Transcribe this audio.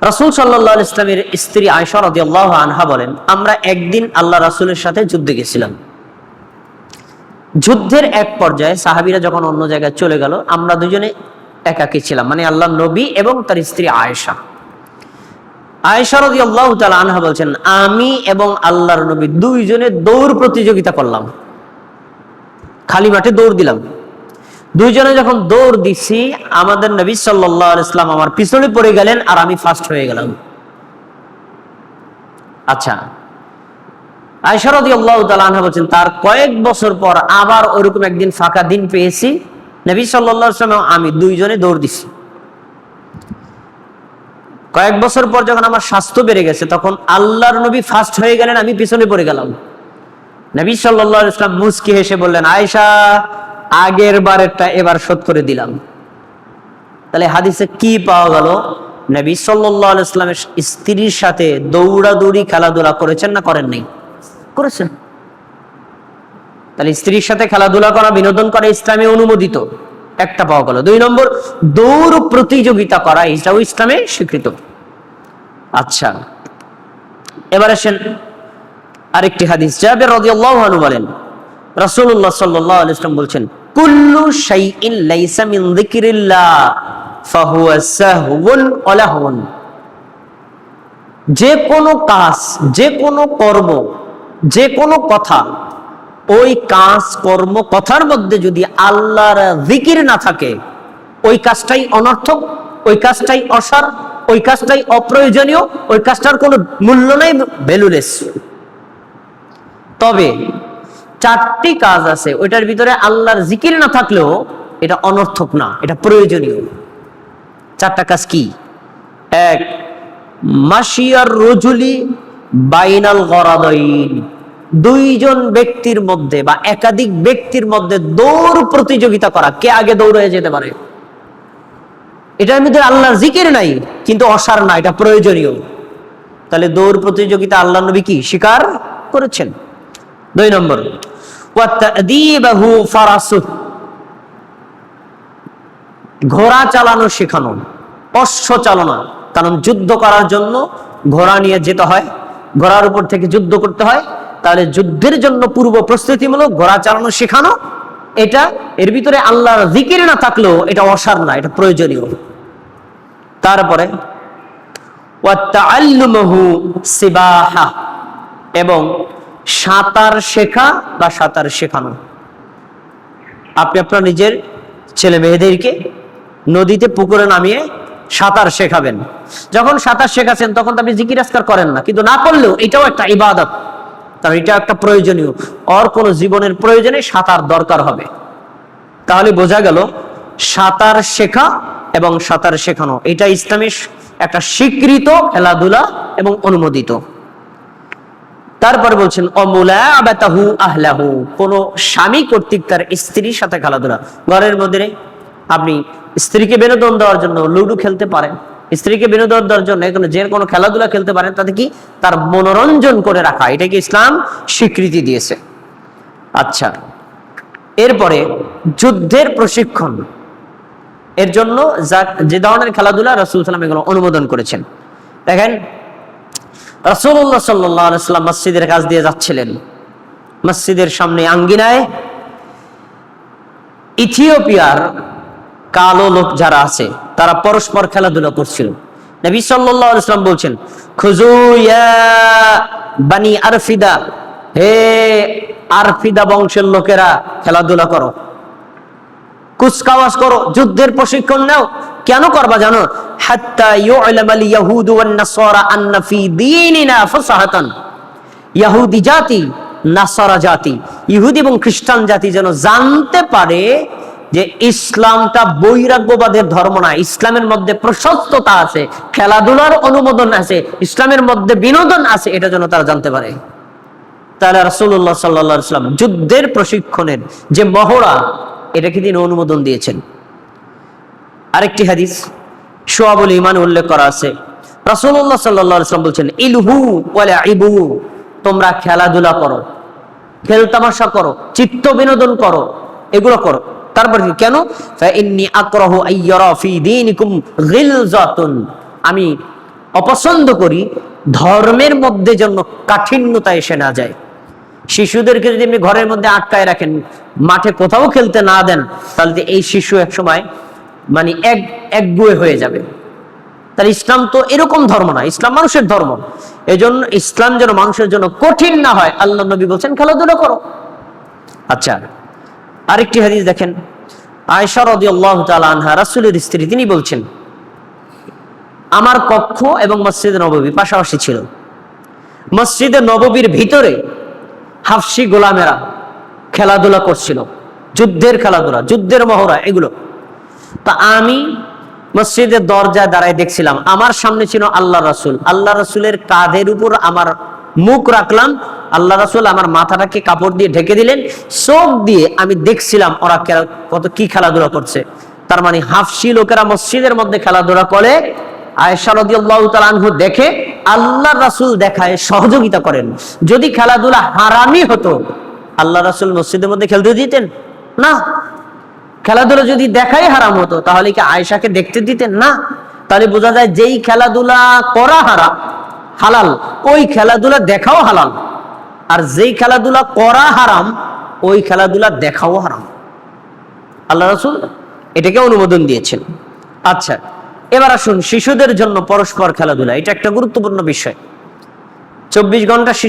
রাসূল সাল্লাল্লাহু আলাইহি ইসলামের স্ত্রী আয়েশা রাদিয়াল্লাহু আনহা বলেন, আমরা একদিন আল্লাহ রাসূলের সাথে যুদ্ধে গেছিলাম। যুদ্ধের এক পর্যায়ে সাহাবীরা যখন অন্য জায়গায় চলে গেল, আমরা দুজনে একাকী ছিলাম, মানে আল্লাহর নবী এবং তার স্ত্রী আয়েশা। আয়েশা রাদিয়াল্লাহু তাআলা আনহা বলছেন, আমি এবং আল্লাহর নবী দুইজনে দৌড় প্রতিযোগিতা করলাম, খালি মাঠে দৌড় দিলাম। দুইজনে যখন দৌড় দিছি, আমাদের নবী সাল্লাল্লাহু আলাইহি ওয়াসাল্লাম আমার পিছনে পড়ে গেলেন আর আমি ফার্স্ট হয়ে গেলাম। আচ্ছা, আয়েশা রাদিয়াল্লাহু তাআলা আনহা বলেন, তার কয়েক বছর পর আবার ওরকম একদিন ফাঁকা দিন পেয়েছি, নবী সাল্লাল্লাহু আলাইহি ওয়াসাল্লাম আমি দুইজনে দৌড় দিছি। কয়েক বছর পর যখন আমার স্বাস্থ্য বেড়ে গেছে, তখন আল্লাহর নবী ফার্স্ট হয়ে গেলেন, আমি পিছনে পড়ে গেলাম। নবী সাল্লাল্লাহু আলাইহি ওয়াসাল্লাম মুস্কি হেসে বললেন, আয়েশা, আগের বারেরটা এবার শোধ করে দিলাম। তাহলে হাদিসে কি পাওয়া গেল? নবী সাল্লাল্লাহু আলাইহি ওয়াসাল্লামের স্ত্রীর সাথে দৌড়াদৌড়ি খেলাধুলা করেছেন না করেন নাই? করেছেন। তাহলে স্ত্রীর সাথে খেলাধুলা করা, বিনোদন করা ইসলামে অনুমোদিত, একটা পাওয়া গেল। 2 নম্বর, দৌড় প্রতিযোগিতা করা এটাও ইসলামে স্বীকৃত। আচ্ছা, এবার আসেন আরেকটি হাদিস। জাবের রাদিয়াল্লাহু আনহু বলেন, রাসূলুল্লাহ সাল্লাল্লাহু আলাইহি ওয়াসাল্লাম বলেন, কুল্লু শাইইন লাইসা মিন যিকরিল্লাহ ফাহুয়া সাহওয়ুন ওয়া লাহওয়ুন। যে কোনো কাজ, যে কোনো কর্ম, যে কোনো কথা, ওই কাজ কর্ম কথার মধ্যে যদি আল্লাহর জিকির না থাকে, ওই কাজটাই অনর্থক, ওই কাজটাই অসার, ওই কাজটাই অপ্রয়োজনীয়, ওই কাজটার কোনো মূল্য নাই, ভ্যালুলেস। তবে 4টি কাজ আছে, ওইটার ভিতরে আল্লাহর জিকির না থাকলেও এটা অনর্থক না, এটা প্রয়োজনীয়। 4টা কাজ কি? 1, মাশিয়ার রজুলি বাইনাল গরাদাইন। 2জন ব্যক্তির মধ্যে বা একাধিক ব্যক্তির মধ্যে দৌড় প্রতিযোগিতা করা, কে আগে দৌড়ে যেতে পারে। এটার মধ্যে আল্লাহর জিকির নাই, কিন্তু অসার না, এটা প্রয়োজনীয়। তাহলে দৌড় প্রতিযোগিতা আল্লাহর নবী কি স্বীকার করেছেন। 2 নম্বর, ওয়া তা'দীবাহু ফারাসু। ঘোড়া চালানো শেখানো, অশ্ব চালনা। কারণ যুদ্ধ করার জন্য ঘোড়া নিয়ে যেতে হয়, ঘোড়ার উপর থেকে যুদ্ধ করতে হয়। তাহলে যুদ্ধের জন্য পূর্ব প্রস্তুতিমূলক ঘোড়া চালানো শেখানো, এটা এর ভিতরে আল্লাহর জিকির না থাকলেও এটা অসার না, এটা প্রয়োজনীয়। তারপরে ওয়া তাআল্লুমুহু সিবাহা, এবং সাঁতার শেখা বা সাঁতার শেখানো। আপনি আপনার নিজের ছেলে মেয়েদেরকে নদীতে পুকুরে নামিয়ে সাঁতার শেখাবেন। যখন সাঁতার শেখাচ্ছেন তখন তো আপনি জিকির আজকার করেন না, কিন্তু না করলেও এটাও একটা ইবাদত, কারণ এটা একটা প্রয়োজনীয়। ওর কোনো জীবনের প্রয়োজনে সাঁতার দরকার হবে। তাহলে বোঝা গেল সাঁতার শেখা এবং সাঁতার শেখানো এটা ইসলামের একটা স্বীকৃত খেলাধুলা এবং অনুমোদিত। তারপরে বলছেন, অমুলাবাতাহু আহলাহু, কোন স্বামী কর্তৃক তার স্ত্রীর সাথে খেলাধুলা। ঘরের মধ্যে আপনি স্ত্রীকে বিনোদন দেওয়ার জন্য লুডো খেলতে পারেন, স্ত্রীকে বিনোদন দেওয়ার জন্য যে কোনো খেলাধুলা খেলতে পারেন, তাতে কি তার মনোরঞ্জন করে রাখা, এটাকে ইসলাম স্বীকৃতি দিয়েছে। আচ্ছা, এরপরে যুদ্ধের প্রশিক্ষণ, এর জন্য যে ধরনের খেলাধুলা রাসূল সাল্লাল্লাহু আলাইহি ওয়াসাল্লাম এগুলো অনুমোদন করেছেন। দেখেন, রাসূলুল্লাহ সাল্লাল্লাহু আলাইহি ওয়াসাল্লাম মসজিদের কাছ দিয়ে যাচ্ছিলেন, মসজিদের সামনে আঙ্গিনায় ইথিওপিয়ার কালো লোক যারা আছে তারা পরস্পর খেলাধুলা করছিল। নবী সাল্লাল্লাহু আলাইহি ওয়াসাল্লাম বলছেন, খুযু ইয়া বানি আরফিদা, হে আরফিদা বংশের লোকেরা খেলাধুলা করো, কুচকাওয়াজ করো, যুদ্ধের প্রশিক্ষণ নাও। কেন করবা জানো? হাত্তা ইউলামাল ইয়াহুদু ওয়ান নাসারা আন্না ফি দীনিনা ফাসাহাতান। ইহুদি জাতি, নাসারা জাতি, ইহুদি এবং খ্রিস্টান জাতি যেন জানতে পারে যে ইসলামটা বৈরাগ্যবাদের ধর্ম না, ইসলামের মধ্যে প্রশস্ততা আছে, খেলাধুলার অনুমোদন আছে, ইসলামের মধ্যে বিনোদন আছে, এটা যেন তারা জানতে পারে। তাহলে রাসূলুল্লাহ সাল্লাল্লাহু আলাইহি ওয়াসাল্লাম যুদ্ধের প্রশিক্ষণের যে মহড়া, এটাকে তিনি অনুমোদন দিয়েছেন। আরেকটি হাদিস শুআবুল ঈমান উল্লেখ করা আছে, রাসূলুল্লাহ সাল্লাল্লাহু আলাইহি ওয়াসাল্লাম বলেছেন, ইলহু ওয়া লাইবু, তোমরা খেলাধুলা করো, খেল তামাশা করো, চিত্ত বিনোদন করো, এগুলো করো। তারপর কেন? ফা ইন্নী আকরাহু আইয়ারা ফি দীনিকুম গিলজাতুন, আমি অপছন্দ করি ধর্মের মধ্যে যেন কাঠিন্যতা এসে না যায়। শিশুদেরকে যদি আপনি ঘরের মধ্যে আটকায় রাখেন, মাঠে কোথাও খেলতে না দেন, তাহলে এই শিশু এক সময় মানে একগুয়ে হয়ে যাবে। তাহলে ইসলাম তো এরকম ধর্ম না, ইসলাম মানুষের ধর্ম। এজন্য ইসলাম যেন মানুষের জন্য কঠিন না হয়, আল্লাহ নবী বলছেন খেলাধুলা করো। আচ্ছা, আরেকটি হাদিস দেখেন, আয়েশা রাদিয়াল্লাহু তাআলা আনহা, রাসূলের স্ত্রী, তিনি বলছেন আমার কক্ষ এবং মসজিদে নববী পাশাপাশি ছিল। মসজিদে নববীর ভিতরে হাফসি গোলামেরা খেলাধুলা করছিল, যুদ্ধের খেলাধুলা, যুদ্ধের মহড়া এগুলো। তা আমি মসজিদের দরজায় দাঁড়ায় দেখছিলাম, আমার সামনে ছিল আল্লাহ রাসূল, আল্লাহ রাসূলের কাঁধের উপর আমার মুখ রাখলাম, আল্লাহ রাসূল আমার মাথাটাকে কাপড় দিয়ে ঢেকে দিলেন, চোখ দিয়ে আমি দেখছিলাম ওরা কত কি খেলাধুলা করছে। তার মানে হাফসি লোকেরা মসজিদের মধ্যে খেলাধুলা করে, আয়েশা রাদিয়াল্লাহু তাআলা আনহু দেখে, আল্লাহ রাসূল দেখায় সহযোগিতা করেন। যদি খেলাধুলা হারামি হতো আল্লাহ রাসূল মসজিদের মধ্যে খেলতে দিতেন না। খেলাধুলা যদি দেখাই হারাম হতো তাহলে কি আয়েশাকে দেখতে দিতেন না। তাহলে বোঝা যায় যেই খেলাধুলা করা হারাম হালাল, ওই খেলাধুলা দেখাও হালাল, আর যেই খেলাধুলা করা হারাম ওই খেলাধুলা দেখাও হারাম। আল্লাহ রাসূল এটাকে অনুমোদন দিয়েছেন। আচ্ছা, এবার আসুন শিশুদের জন্য পরস্পর খেলাধুলা, এটা একটা গুরুত্বপূর্ণ বিষয়। 24 ঘন্টা শিশু